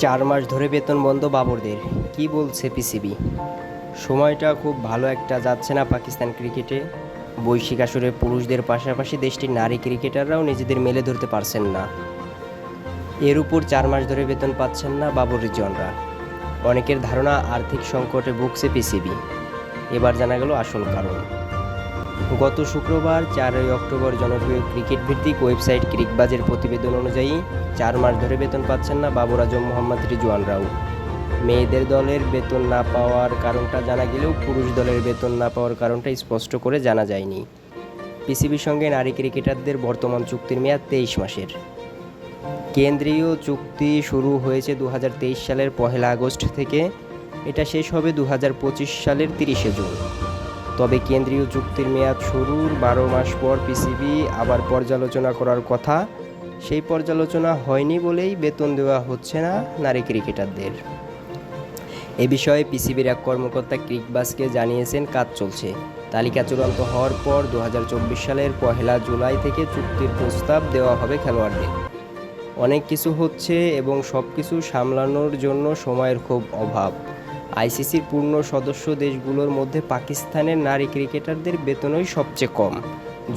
4 মাস ধরে বেতন বন্ধ বাবরদের, কি বলছে পিসিবি? সময়টা খুব ভালো একটা যাচ্ছে না পাকিস্তান ক্রিকেটে। বৈশ্বিক আসরে পুরুষদের পাশাপাশি দেশটির নারী ক্রিকেটাররাও নিজেদের মেলে ধরতে পারছেন না। এর উপর 4 মাস ধরে বেতন পাচ্ছেন না বাবর রিজওয়ানরা। অনেকের ধারণা আর্থিক সংকটে ভুগছে পিসিবি। এবার জানা গেল আসল কারণ। গত শুক্রবার 4 অক্টোবর জনপ্রিয় ক্রিকেট ভিত্তিক ওয়েবসাইট ক্রিকবাজের প্রতিবেদন অনুযায়ী 4 মাস ধরে বেতন পাচ্ছেন না বাবর আজম মোহাম্মদ রিজওয়ানরাও। মেয়েদের দলের বেতন না পাওয়ার কারণটা জানা গেলেও পুরুষ দলের বেতন না পাওয়ার কারণটা স্পষ্ট করে জানা যায়নি। পিসিবির সঙ্গে নারী ক্রিকেটারদের বর্তমান চুক্তির মেয়াদ 23 মাসের। কেন্দ্রীয় চুক্তি শুরু হয়েছে 2023 সালের 1 আগস্ট থেকে। এটা শেষ হবে 2025 সালের 30 জুন। তবে কেন্দ্রীয় চুক্তির মেয়াদ শুরুর 12 মাস পর পিসিবি আবার পর্যালোচনা করার কথা। সেই পর্যালোচনা হয়নি বলেই বেতন দেওয়া হচ্ছে না নারী ক্রিকেটারদের। এ বিষয়ে পিসিবির এক কর্মকর্তা ক্রিকবাজকে জানিয়েছেন কাজ চলছে। তালিকা চূড়ান্ত হওয়ার পর 2024 সালের 1 জুলাই থেকে চুক্তির প্রস্তাব দেওয়া হবে খেলোয়াড়দের। অনেক কিছু হচ্ছে এবং সব কিছু সামলানোর জন্য সময়ের খুব অভাব। আইসিসির পূর্ণ সদস্য দেশগুলোর মধ্যে পাকিস্তানের নারী ক্রিকেটারদের বেতনই সবচেয়ে কম।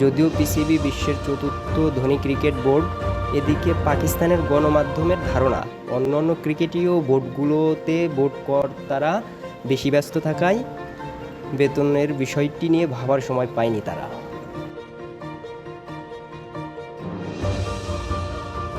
যদিও পিসিবি বিশ্বের চতুর্থ ধনী ক্রিকেট বোর্ড, এদিকে পাকিস্তানের গণমাধ্যমের ধারণা অন্যান্য ক্রিকেটীয় বোর্ডগুলোতে বোর্ড কর্তারা বেশি ব্যস্ত থাকায় বেতনের বিষয়টি নিয়ে ভাবার সময় পায়নি তারা।